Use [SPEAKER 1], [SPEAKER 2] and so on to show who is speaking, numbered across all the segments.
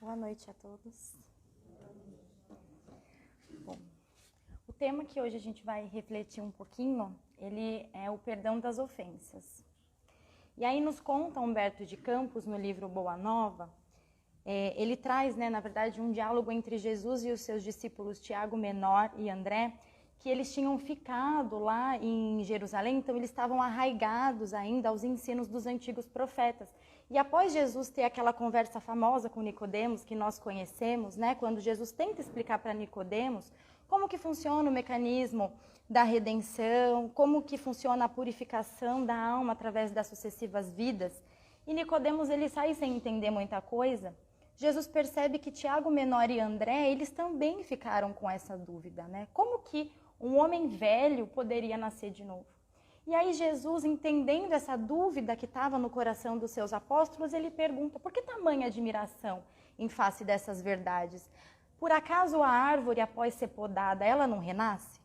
[SPEAKER 1] Boa noite a todos. Bom, o tema que hoje a gente vai refletir um pouquinho, ele é o perdão das ofensas. E aí nos conta Humberto de Campos, no livro Boa Nova, ele traz, na verdade, um diálogo entre Jesus e os seus discípulos Tiago Menor e André, que eles tinham ficado lá em Jerusalém, então eles estavam arraigados ainda aos ensinos dos antigos profetas. E após Jesus ter aquela conversa famosa com Nicodemos, que nós conhecemos, quando Jesus tenta explicar para Nicodemos como que funciona o mecanismo da redenção, como que funciona a purificação da alma através das sucessivas vidas, e Nicodemos ele sai sem entender muita coisa, Jesus percebe que Tiago Menor e André, eles também ficaram com essa dúvida, Como que um homem velho poderia nascer de novo? E aí Jesus, entendendo essa dúvida que estava no coração dos seus apóstolos, ele pergunta, por que tamanha admiração em face dessas verdades? Por acaso a árvore, após ser podada, ela não renasce?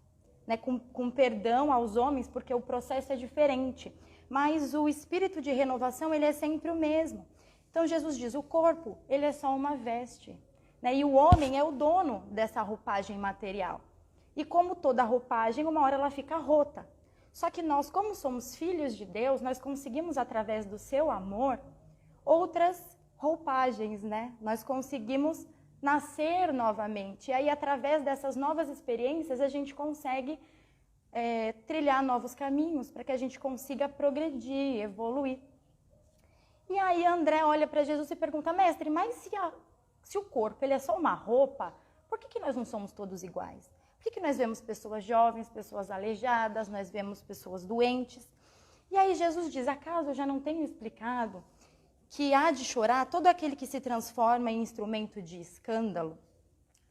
[SPEAKER 1] Com perdão aos homens, porque o processo é diferente. Mas o espírito de renovação, ele é sempre o mesmo. Então Jesus diz, o corpo, ele é só uma veste. E o homem é o dono dessa roupagem material. E como toda roupagem, uma hora ela fica rota. Só que nós, como somos filhos de Deus, nós conseguimos, através do seu amor, outras roupagens, Nós conseguimos nascer novamente. E aí, através dessas novas experiências, a gente consegue trilhar novos caminhos para que a gente consiga progredir, evoluir. E aí André olha para Jesus e pergunta, mestre, mas se o corpo ele é só uma roupa, por que nós não somos todos iguais? Por que nós vemos pessoas jovens, pessoas aleijadas, nós vemos pessoas doentes? E aí Jesus diz, acaso eu já não tenho explicado que há de chorar todo aquele que se transforma em instrumento de escândalo?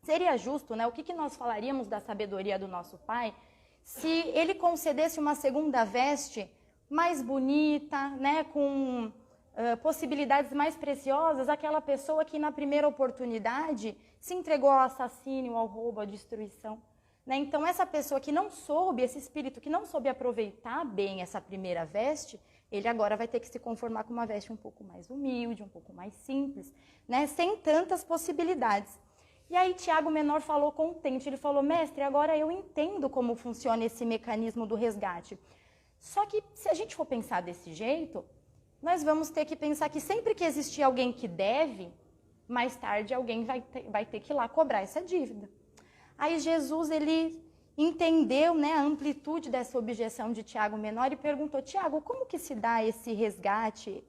[SPEAKER 1] Seria justo, o que nós falaríamos da sabedoria do nosso Pai se ele concedesse uma segunda veste mais bonita, com possibilidades mais preciosas àquela pessoa que na primeira oportunidade se entregou ao assassínio, ao roubo, à destruição? Então, essa pessoa que não soube, esse espírito que não soube aproveitar bem essa primeira veste, ele agora vai ter que se conformar com uma veste um pouco mais humilde, um pouco mais simples, sem tantas possibilidades. E aí Tiago Menor falou contente, ele falou, mestre, agora eu entendo como funciona esse mecanismo do resgate. Só que se a gente for pensar desse jeito, nós vamos ter que pensar que sempre que existir alguém que deve, mais tarde alguém vai ter que ir lá cobrar essa dívida. Aí Jesus, ele entendeu a amplitude dessa objeção de Tiago Menor e perguntou, Tiago, como que se dá esse resgate,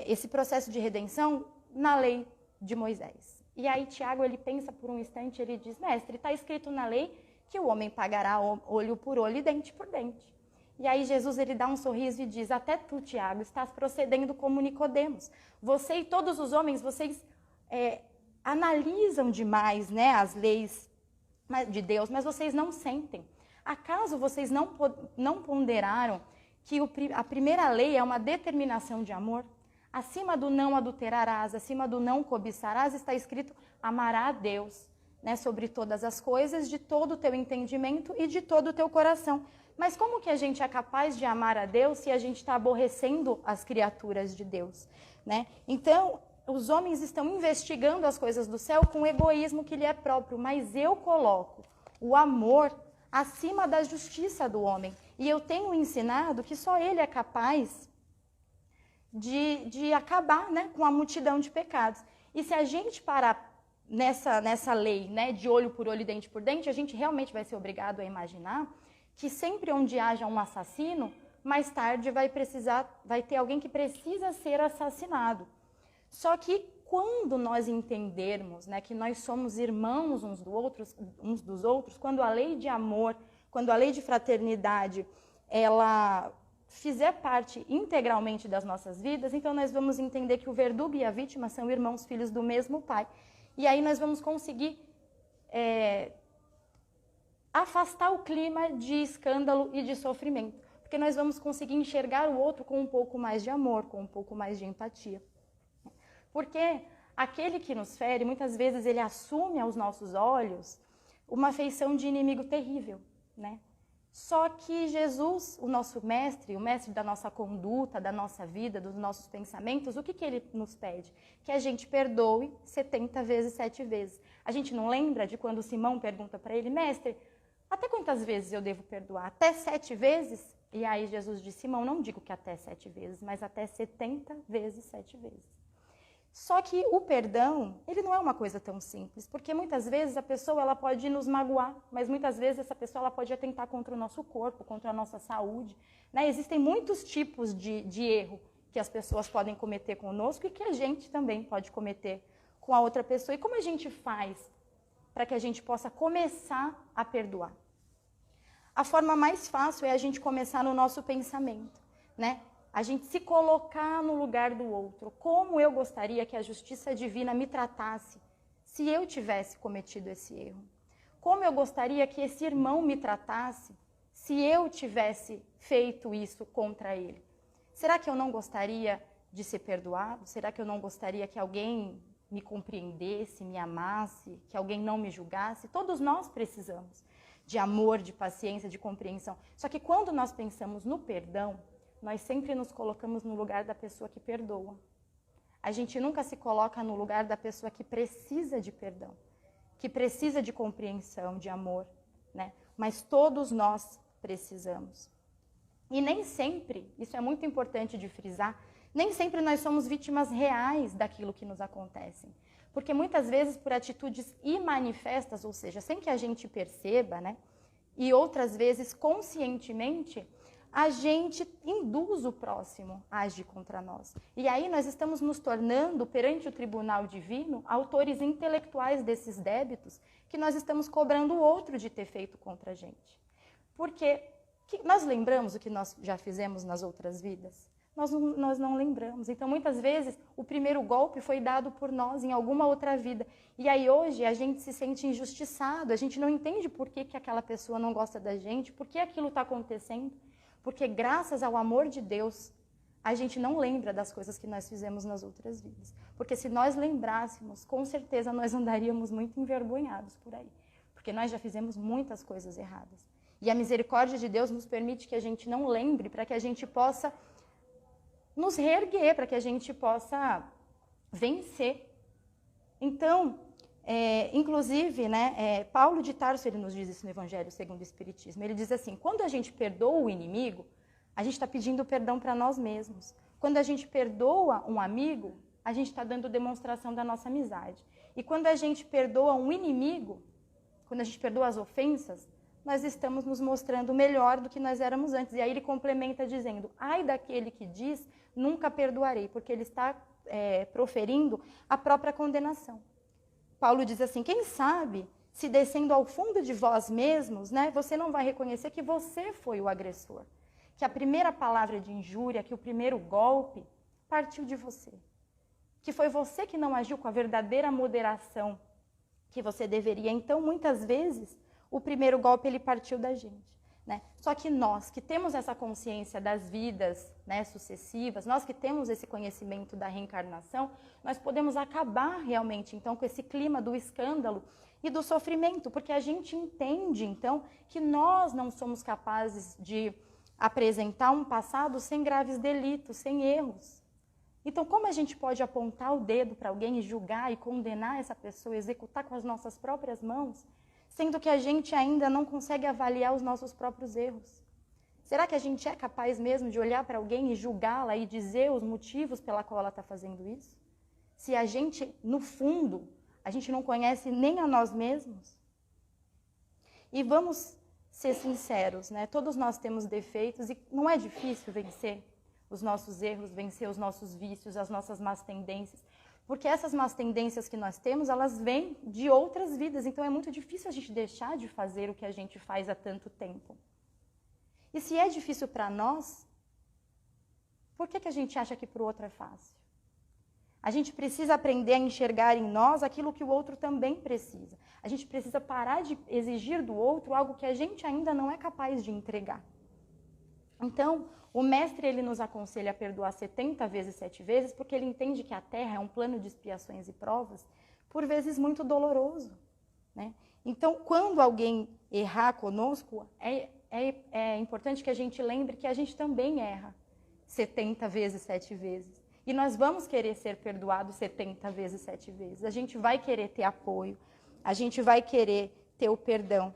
[SPEAKER 1] esse processo de redenção na lei de Moisés? E aí Tiago, ele pensa por um instante, ele diz, mestre, está escrito na lei que o homem pagará olho por olho e dente por dente. E aí Jesus, ele dá um sorriso e diz, até tu, Tiago, estás procedendo como Nicodemos. Você e todos os homens, vocês analisam demais as leis de Deus, mas vocês não sentem. Acaso vocês não ponderaram que a primeira lei é uma determinação de amor? Acima do não adulterarás, acima do não cobiçarás, está escrito amará a Deus, sobre todas as coisas, de todo o teu entendimento e de todo o teu coração. Mas como que a gente é capaz de amar a Deus se a gente está aborrecendo as criaturas de Deus? Então, os homens estão investigando as coisas do céu com o egoísmo que lhe é próprio, mas eu coloco o amor acima da justiça do homem. E eu tenho ensinado que só ele é capaz de acabar com a multidão de pecados. E se a gente parar nessa lei de olho por olho e dente por dente, a gente realmente vai ser obrigado a imaginar que sempre onde haja um assassino, mais tarde vai ter alguém que precisa ser assassinado. Só que quando nós entendermos que nós somos irmãos uns dos outros, quando a lei de amor, quando a lei de fraternidade, ela fizer parte integralmente das nossas vidas, então nós vamos entender que o verdugo e a vítima são irmãos filhos do mesmo Pai. E aí nós vamos conseguir afastar o clima de escândalo e de sofrimento, porque nós vamos conseguir enxergar o outro com um pouco mais de amor, com um pouco mais de empatia. Porque aquele que nos fere, muitas vezes ele assume aos nossos olhos uma feição de inimigo terrível, Só que Jesus, o nosso mestre, o mestre da nossa conduta, da nossa vida, dos nossos pensamentos, o que ele nos pede? Que a gente perdoe 70 vezes, 7 vezes. A gente não lembra de quando Simão pergunta para ele, mestre, até quantas vezes eu devo perdoar? Até 7 vezes? E aí Jesus disse, Simão, não digo que até 7 vezes, mas até 70 vezes 7 vezes. Só que o perdão, ele não é uma coisa tão simples, porque muitas vezes a pessoa ela pode nos magoar, mas muitas vezes essa pessoa ela pode atentar contra o nosso corpo, contra a nossa saúde. Né? Existem muitos tipos de erro que as pessoas podem cometer conosco e que a gente também pode cometer com a outra pessoa. E como a gente faz para que a gente possa começar a perdoar? A forma mais fácil é a gente começar no nosso pensamento, né? A gente se colocar no lugar do outro. Como eu gostaria que a justiça divina me tratasse se eu tivesse cometido esse erro? Como eu gostaria que esse irmão me tratasse se eu tivesse feito isso contra ele? Será que eu não gostaria de ser perdoado? Será que eu não gostaria que alguém me compreendesse, me amasse, que alguém não me julgasse? Todos nós precisamos de amor, de paciência, de compreensão. Só que quando nós pensamos no perdão, nós sempre nos colocamos no lugar da pessoa que perdoa. A gente nunca se coloca no lugar da pessoa que precisa de perdão, que precisa de compreensão, de amor, né? Mas todos nós precisamos. E nem sempre, isso é muito importante de frisar, nem sempre nós somos vítimas reais daquilo que nos acontece. Porque muitas vezes por atitudes imanifestas, ou seja, sem que a gente perceba, né? E outras vezes conscientemente, a gente induz o próximo a agir contra nós. E aí nós estamos nos tornando, perante o tribunal divino, autores intelectuais desses débitos que nós estamos cobrando o outro de ter feito contra a gente. Porque nós lembramos o que nós já fizemos nas outras vidas? Nós não lembramos. Então, muitas vezes, o primeiro golpe foi dado por nós em alguma outra vida. E aí, hoje, a gente se sente injustiçado, a gente não entende por que aquela pessoa não gosta da gente, por que aquilo está acontecendo. Porque graças ao amor de Deus, a gente não lembra das coisas que nós fizemos nas outras vidas. Porque se nós lembrássemos, com certeza nós andaríamos muito envergonhados por aí. Porque nós já fizemos muitas coisas erradas. E a misericórdia de Deus nos permite que a gente não lembre, para que a gente possa nos reerguer, para que a gente possa vencer. Então, inclusive, né, Paulo de Tarso, ele nos diz isso no Evangelho segundo o Espiritismo. Ele diz assim, quando a gente perdoa o inimigo, a gente está pedindo perdão para nós mesmos. Quando a gente perdoa um amigo, a gente está dando demonstração da nossa amizade. E quando a gente perdoa um inimigo, quando a gente perdoa as ofensas, nós estamos nos mostrando melhor do que nós éramos antes. E aí ele complementa dizendo, ai daquele que diz, nunca perdoarei, porque ele está proferindo a própria condenação. Paulo diz assim, quem sabe, se descendo ao fundo de vós mesmos, né, você não vai reconhecer que você foi o agressor. Que a primeira palavra de injúria, que o primeiro golpe, partiu de você. Que foi você que não agiu com a verdadeira moderação que você deveria. Então, muitas vezes, o primeiro golpe ele partiu da gente. Né? Só que nós que temos essa consciência das vidas, né, sucessivas, nós que temos esse conhecimento da reencarnação, nós podemos acabar realmente então com esse clima do escândalo e do sofrimento, porque a gente entende então que nós não somos capazes de apresentar um passado sem graves delitos, sem erros. Então, como a gente pode apontar o dedo para alguém e julgar e condenar essa pessoa, executar com as nossas próprias mãos, sendo que a gente ainda não consegue avaliar os nossos próprios erros? Será que a gente é capaz mesmo de olhar para alguém e julgá-la e dizer os motivos pela qual ela está fazendo isso? Se a gente, no fundo, a gente não conhece nem a nós mesmos? E vamos ser sinceros, né? Todos nós temos defeitos e não é difícil vencer os nossos erros, vencer os nossos vícios, as nossas más tendências. Porque essas más tendências que nós temos, elas vêm de outras vidas. Então, é muito difícil a gente deixar de fazer o que a gente faz há tanto tempo. E se é difícil para nós, por que a gente acha que para o outro é fácil? A gente precisa aprender a enxergar em nós aquilo que o outro também precisa. A gente precisa parar de exigir do outro algo que a gente ainda não é capaz de entregar. Então, o mestre ele nos aconselha a perdoar 70 vezes, 7 vezes, porque ele entende que a Terra é um plano de expiações e provas, por vezes muito doloroso. Né? Então, quando alguém errar conosco, é importante que a gente lembre que a gente também erra 70 vezes, 7 vezes. E nós vamos querer ser perdoados 70 vezes, 7 vezes. A gente vai querer ter apoio, a gente vai querer ter o perdão.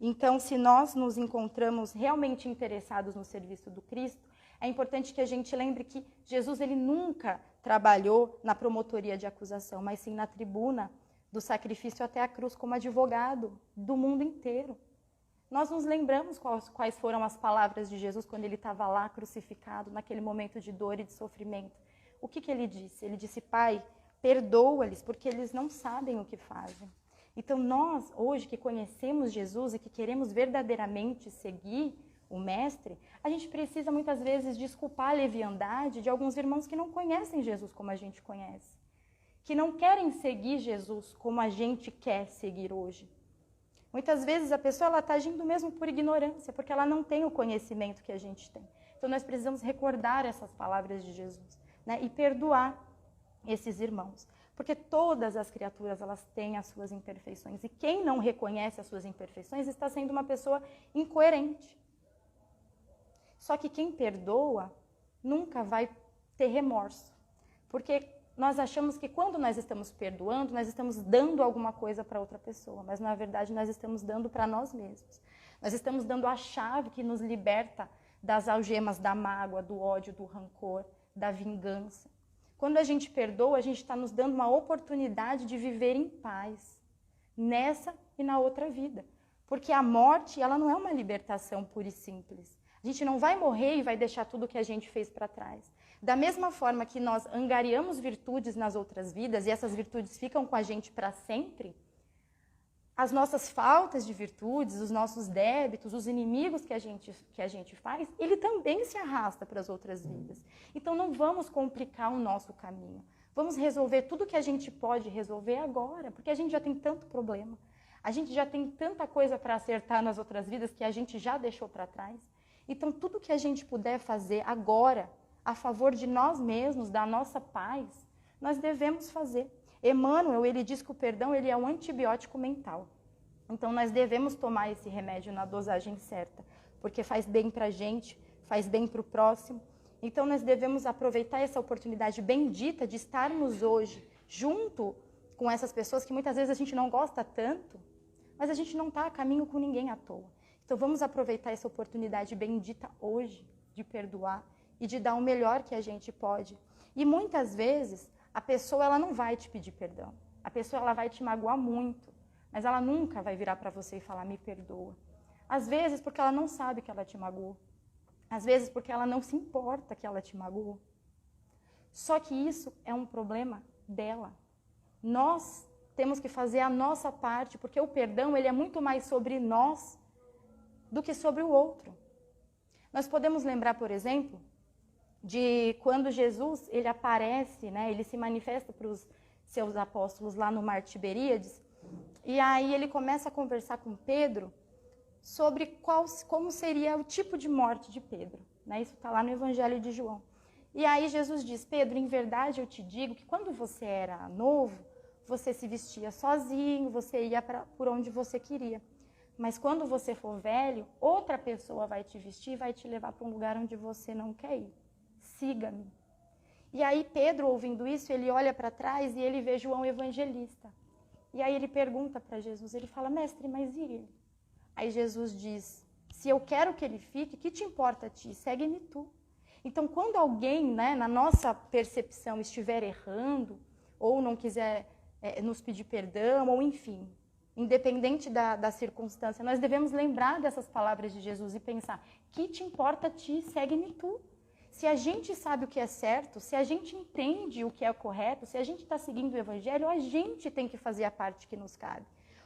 [SPEAKER 1] Então, se nós nos encontramos realmente interessados no serviço do Cristo, é importante que a gente lembre que Jesus ele nunca trabalhou na promotoria de acusação, mas sim na tribuna do sacrifício até a cruz como advogado do mundo inteiro. Nós nos lembramos quais foram as palavras de Jesus quando ele estava lá crucificado, naquele momento de dor e de sofrimento. O que ele disse? Ele disse, Pai, perdoa-lhes, porque eles não sabem o que fazem. Então nós, hoje, que conhecemos Jesus e que queremos verdadeiramente seguir o Mestre, a gente precisa muitas vezes desculpar a leviandade de alguns irmãos que não conhecem Jesus como a gente conhece, que não querem seguir Jesus como a gente quer seguir hoje. Muitas vezes a pessoa está agindo mesmo por ignorância, porque ela não tem o conhecimento que a gente tem. Então nós precisamos recordar essas palavras de Jesus, né, e perdoar esses irmãos. Porque todas as criaturas elas têm as suas imperfeições. E quem não reconhece as suas imperfeições está sendo uma pessoa incoerente. Só que quem perdoa nunca vai ter remorso. Porque nós achamos que quando nós estamos perdoando, nós estamos dando alguma coisa para outra pessoa. Mas na verdade nós estamos dando para nós mesmos. Nós estamos dando a chave que nos liberta das algemas da mágoa, do ódio, do rancor, da vingança. Quando a gente perdoa, a gente está nos dando uma oportunidade de viver em paz, nessa e na outra vida. Porque a morte, ela não é uma libertação pura e simples. A gente não vai morrer e vai deixar tudo que a gente fez para trás. Da mesma forma que nós angariamos virtudes nas outras vidas e essas virtudes ficam com a gente para sempre, as nossas faltas de virtudes, os nossos débitos, os inimigos que a gente faz, ele também se arrasta para as outras vidas. Então não vamos complicar o nosso caminho. Vamos resolver tudo que a gente pode resolver agora, porque a gente já tem tanto problema. A gente já tem tanta coisa para acertar nas outras vidas que a gente já deixou para trás. Então tudo que a gente puder fazer agora, a favor de nós mesmos, da nossa paz, nós devemos fazer. Emmanuel, ele diz que o perdão ele é um antibiótico mental. Então, nós devemos tomar esse remédio na dosagem certa, porque faz bem para a gente, faz bem para o próximo. Então, nós devemos aproveitar essa oportunidade bendita de estarmos hoje junto com essas pessoas que muitas vezes a gente não gosta tanto, mas a gente não está a caminho com ninguém à toa. Então, vamos aproveitar essa oportunidade bendita hoje de perdoar e de dar o melhor que a gente pode. E muitas vezes, a pessoa ela não vai te pedir perdão. A pessoa ela vai te magoar muito, mas ela nunca vai virar para você e falar, me perdoa. Às vezes porque ela não sabe que ela te magoou. Às vezes porque ela não se importa que ela te magoou. Só que isso é um problema dela. Nós temos que fazer a nossa parte, porque o perdão ele é muito mais sobre nós do que sobre o outro. Nós podemos lembrar, por exemplo, de quando Jesus ele aparece, né, ele se manifesta para os seus apóstolos lá no Mar Tiberíades, e aí ele começa a conversar com Pedro sobre como seria o tipo de morte de Pedro. Né? Isso está lá no Evangelho de João. E aí Jesus diz, Pedro, em verdade eu te digo que quando você era novo, você se vestia sozinho, você ia por onde você queria. Mas quando você for velho, outra pessoa vai te vestir e vai te levar para um lugar onde você não quer ir. Siga-me. E aí Pedro, ouvindo isso, ele olha para trás e ele vê João Evangelista. E aí ele pergunta para Jesus, ele fala, mestre, mas e ele? Aí Jesus diz, se eu quero que ele fique, que te importa a ti? Segue-me tu. Então, quando alguém, né, na nossa percepção, estiver errando, ou não quiser nos pedir perdão, ou enfim, independente da circunstância, nós devemos lembrar dessas palavras de Jesus e pensar, que te importa a ti? Segue-me tu. Se a gente sabe o que é certo, se a gente entende o que é correto, se a gente está seguindo o Evangelho, a gente tem que fazer a parte que nos cabe.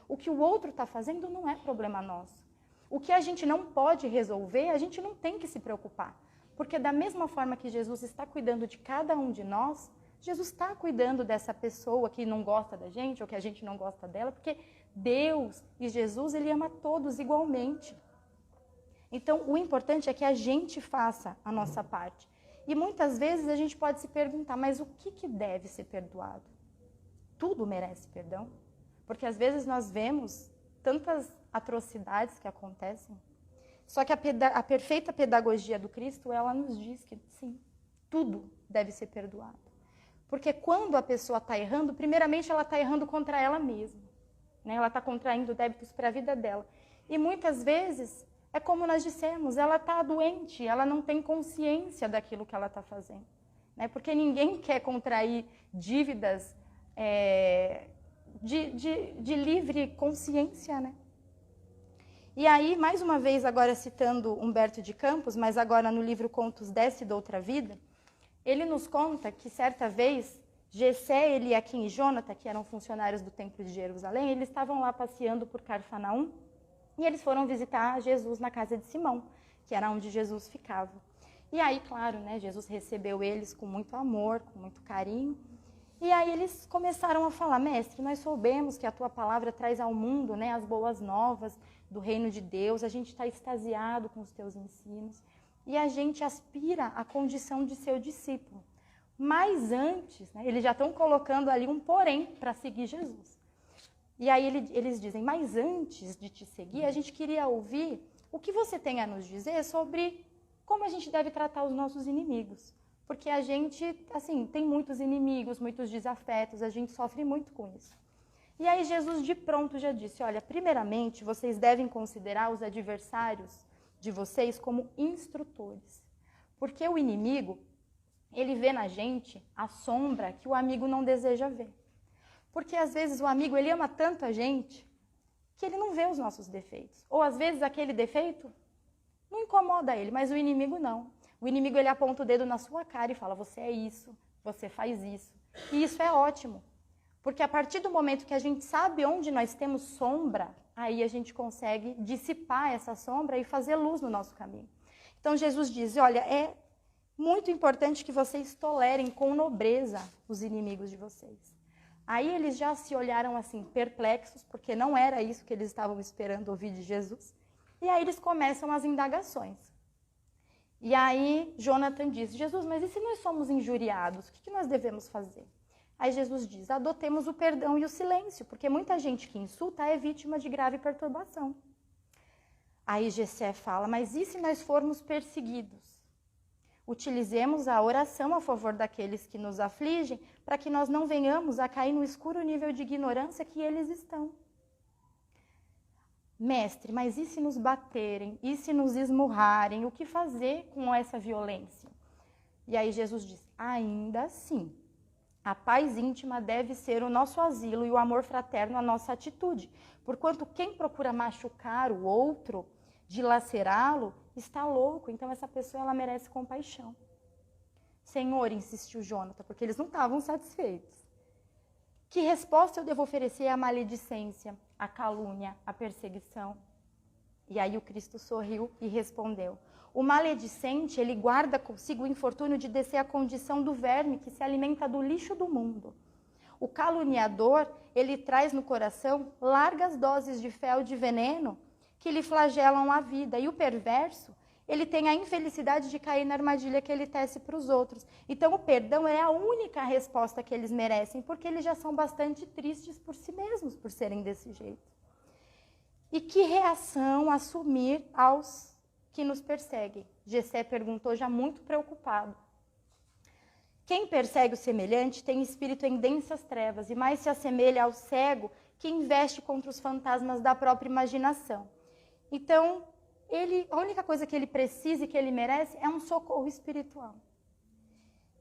[SPEAKER 1] O que o outro está fazendo não é problema nosso. O que a gente não pode resolver, a gente não tem que se preocupar. Porque da mesma forma que Jesus está cuidando de cada um de nós, Jesus está cuidando dessa pessoa que não gosta da gente ou que a gente não gosta dela, porque Deus e Jesus, ele ama todos igualmente. Então, o importante é que a gente faça a nossa parte. E muitas vezes a gente pode se perguntar, mas o que deve ser perdoado? Tudo merece perdão? Porque às vezes nós vemos tantas atrocidades que acontecem. Só que a perfeita pedagogia do Cristo, ela nos diz que sim, tudo deve ser perdoado. Porque quando a pessoa está errando, primeiramente ela está errando contra ela mesma. Né? Ela está contraindo débitos para a vida dela. E muitas vezes, é como nós dissemos, ela está doente, ela não tem consciência daquilo que ela está fazendo. Né? Porque ninguém quer contrair dívidas de livre consciência, né? E aí, mais uma vez, agora citando Humberto de Campos, mas agora no livro Contos desta e d'Outra Vida, ele nos conta que certa vez, Jessé, Eliaquim e Jônatan, que eram funcionários do Templo de Jerusalém, eles estavam lá passeando por Carfanaum e eles foram visitar Jesus na casa de Simão, que era onde Jesus ficava. E aí, claro, né, Jesus recebeu eles com muito amor, com muito carinho. E aí eles começaram a falar: mestre, nós soubemos que a tua palavra traz ao mundo, né, as boas novas do reino de Deus, a gente está extasiado com os teus ensinos e a gente aspira à condição de seu discípulo. Mas antes, né, eles já estão colocando ali um porém para seguir Jesus. E aí eles dizem: mas antes de te seguir, a gente queria ouvir o que você tem a nos dizer sobre como a gente deve tratar os nossos inimigos. Porque a gente, assim, tem muitos inimigos, muitos desafetos, a gente sofre muito com isso. E aí Jesus de pronto já disse: olha, primeiramente vocês devem considerar os adversários de vocês como instrutores. Porque o inimigo, ele vê na gente a sombra que o amigo não deseja ver. Porque às vezes o amigo, ele ama tanto a gente que ele não vê os nossos defeitos. Ou às vezes aquele defeito não incomoda ele, mas o inimigo não. O inimigo, ele aponta o dedo na sua cara e fala: você é isso, você faz isso. E isso é ótimo. Porque a partir do momento que a gente sabe onde nós temos sombra, aí a gente consegue dissipar essa sombra e fazer luz no nosso caminho. Então Jesus diz: olha, é muito importante que vocês tolerem com nobreza os inimigos de vocês. Aí eles já se olharam assim, perplexos, porque não era isso que eles estavam esperando ouvir de Jesus. E aí eles começam as indagações. E aí Jônatan diz: Jesus, mas e se nós somos injuriados, o que nós devemos fazer? Aí Jesus diz: adotemos o perdão e o silêncio, porque muita gente que insulta é vítima de grave perturbação. Aí Jessé fala: mas e se nós formos perseguidos? Utilizemos a oração a favor daqueles que nos afligem, para que nós não venhamos a cair no escuro nível de ignorância que eles estão. Mestre, mas e se nos baterem? E se nos esmurrarem? O que fazer com essa violência? E aí Jesus diz: ainda assim, a paz íntima deve ser o nosso asilo e o amor fraterno a nossa atitude. Porquanto quem procura machucar o outro, dilacerá-lo, está louco. Então essa pessoa, ela merece compaixão. Senhor, insistiu Jônatan, porque eles não estavam satisfeitos. Que resposta eu devo oferecer à maledicência, à calúnia, à perseguição? E aí o Cristo sorriu e respondeu: o maledicente, ele guarda consigo o infortúnio de descer à condição do verme que se alimenta do lixo do mundo. O caluniador, ele traz no coração largas doses de fel de veneno que lhe flagelam a vida. E o perverso, ele tem a infelicidade de cair na armadilha que ele tece para os outros. Então o perdão é a única resposta que eles merecem, porque eles já são bastante tristes por si mesmos, por serem desse jeito. E que reação assumir aos que nos perseguem? Jessé perguntou, já muito preocupado. Quem persegue o semelhante tem espírito em densas trevas e mais se assemelha ao cego que investe contra os fantasmas da própria imaginação. Então, a única coisa que ele precisa e que ele merece é um socorro espiritual.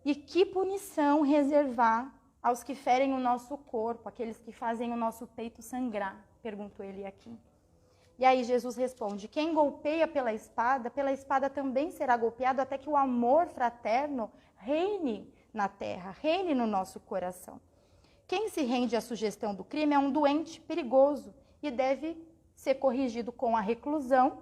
[SPEAKER 1] E que punição reservar aos que ferem o nosso corpo, aqueles que fazem o nosso peito sangrar? Perguntou ele aqui. E aí Jesus responde: quem golpeia pela espada também será golpeado, até que o amor fraterno reine na terra, reine no nosso coração. Quem se rende à sugestão do crime é um doente perigoso e deve ser corrigido com a reclusão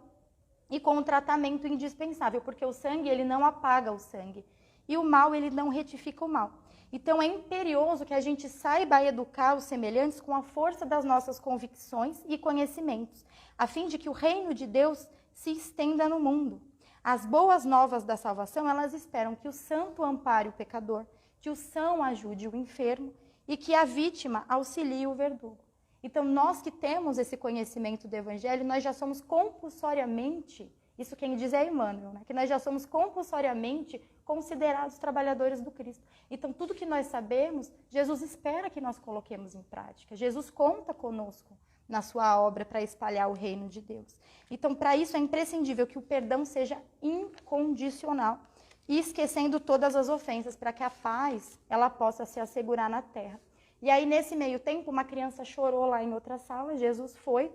[SPEAKER 1] e com o tratamento indispensável, porque o sangue, ele não apaga o sangue. E o mal, ele não retifica o mal. Então, é imperioso que a gente saiba educar os semelhantes com a força das nossas convicções e conhecimentos, a fim de que o reino de Deus se estenda no mundo. As boas novas da salvação, elas esperam que o santo ampare o pecador, que o são ajude o enfermo e que a vítima auxilie o verdugo. Então, nós que temos esse conhecimento do Evangelho, nós já somos compulsoriamente, isso quem diz é Emmanuel, né? Que nós já somos compulsoriamente considerados trabalhadores do Cristo. Então, tudo que nós sabemos, Jesus espera que nós coloquemos em prática. Jesus conta conosco na sua obra para espalhar o reino de Deus. Então, para isso é imprescindível que o perdão seja incondicional e esquecendo todas as ofensas, para que a paz ela possa se assegurar na terra. E aí, nesse meio tempo, uma criança chorou lá em outra sala, Jesus foi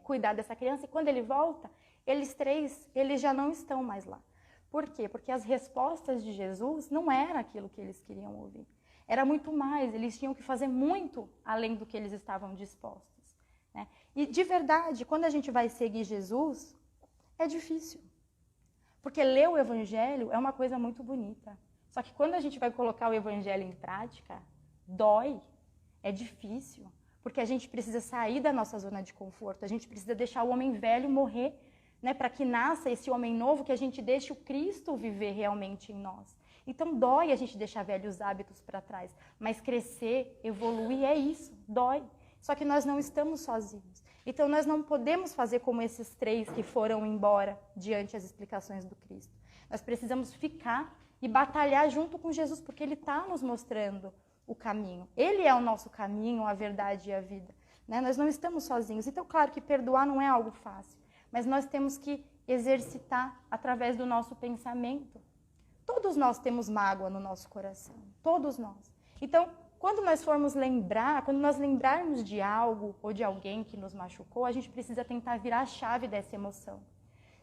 [SPEAKER 1] cuidar dessa criança, e quando ele volta, eles três, eles já não estão mais lá. Por quê? Porque as respostas de Jesus não eram aquilo que eles queriam ouvir. Era muito mais, eles tinham que fazer muito além do que eles estavam dispostos, né? E, de verdade, quando a gente vai seguir Jesus, é difícil. Porque ler o Evangelho é uma coisa muito bonita. Só que quando a gente vai colocar o Evangelho em prática, dói, é difícil. Porque a gente precisa sair da nossa zona de conforto, a gente precisa deixar o homem velho morrer, né, para que nasça esse homem novo, que a gente deixe o Cristo viver realmente em nós. Então dói a gente deixar velhos hábitos para trás, mas crescer, evoluir é isso, dói. Só que nós não estamos sozinhos. Então nós não podemos fazer como esses três que foram embora diante das explicações do Cristo. Nós precisamos ficar e batalhar junto com Jesus, porque Ele está nos mostrando o caminho. Ele é o nosso caminho, a verdade e a vida, né? Nós não estamos sozinhos. Então, claro que perdoar não é algo fácil, mas nós temos que exercitar através do nosso pensamento. Todos nós temos mágoa no nosso coração, todos nós. Então, quando nós formos lembrar, quando nós lembrarmos de algo ou de alguém que nos machucou, a gente precisa tentar virar a chave dessa emoção.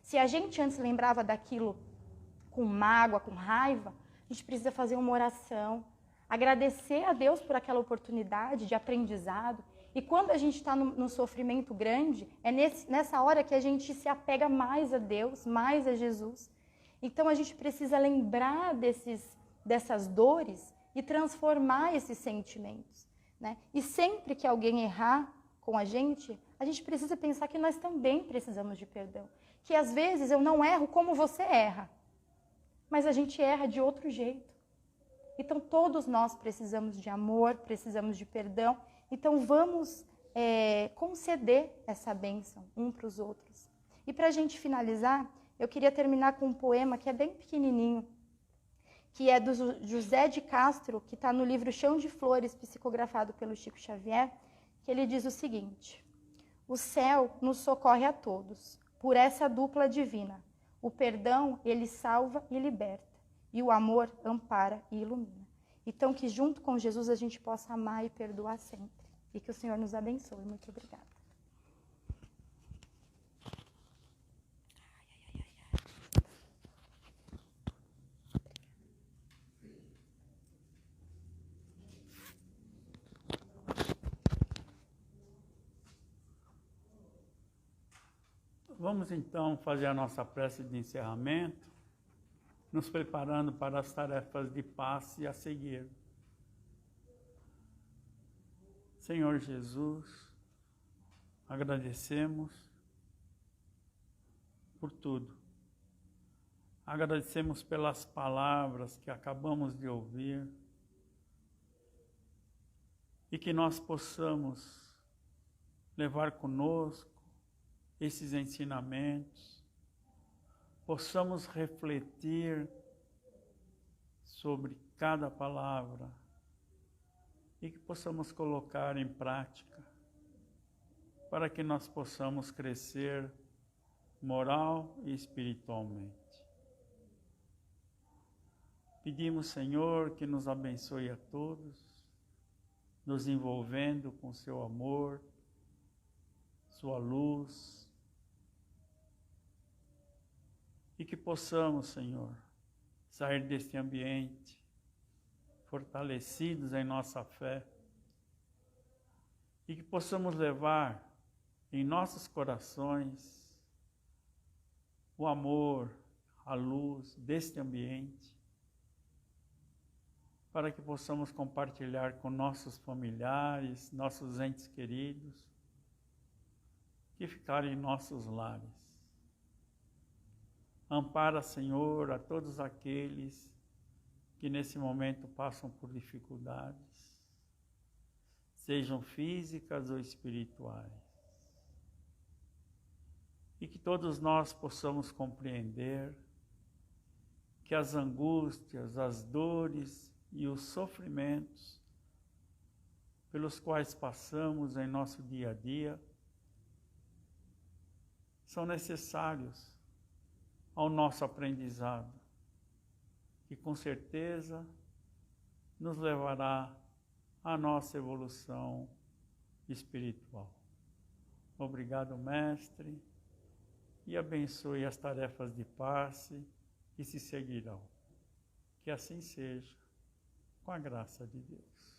[SPEAKER 1] Se a gente antes lembrava daquilo com mágoa, com raiva, a gente precisa fazer uma oração, agradecer a Deus por aquela oportunidade de aprendizado. E quando a gente está no sofrimento grande, é nessa hora que a gente se apega mais a Deus, mais a Jesus. Então a gente precisa lembrar dessas dores e transformar esses sentimentos, né? E sempre que alguém errar com a gente precisa pensar que nós também precisamos de perdão. Que às vezes eu não erro como você erra, mas a gente erra de outro jeito. Então todos nós precisamos de amor, precisamos de perdão. Então vamos conceder essa bênção um para os outros. E para a gente finalizar, eu queria terminar com um poema que é bem pequenininho, que é do José de Castro, que está no livro Chão de Flores, psicografado pelo Chico Xavier, que ele diz o seguinte: o céu nos socorre a todos, por essa dupla divina. O perdão, ele salva e liberta, e o amor ampara e ilumina. Então, que junto com Jesus a gente possa amar e perdoar sempre. E que o Senhor nos abençoe. Muito obrigada.
[SPEAKER 2] Vamos então fazer a nossa prece de encerramento, nos preparando para as tarefas de passe a seguir. Senhor Jesus, agradecemos por tudo. Agradecemos pelas palavras que acabamos de ouvir e que nós possamos levar conosco esses ensinamentos, possamos refletir sobre cada palavra e que possamos colocar em prática para que nós possamos crescer moral e espiritualmente. Pedimos, Senhor, que nos abençoe a todos, nos envolvendo com seu amor, sua luz, e que possamos, Senhor, sair deste ambiente fortalecidos em nossa fé e que possamos levar em nossos corações o amor, a luz deste ambiente, para que possamos compartilhar com nossos familiares, nossos entes queridos, que ficarem em nossos lares. Ampara, Senhor, a todos aqueles que nesse momento passam por dificuldades, sejam físicas ou espirituais. E que todos nós possamos compreender que as angústias, as dores e os sofrimentos pelos quais passamos em nosso dia a dia são necessários ao nosso aprendizado, que com certeza nos levará à nossa evolução espiritual. Obrigado, Mestre, e abençoe as tarefas de passe que se seguirão. Que assim seja, com a graça de Deus.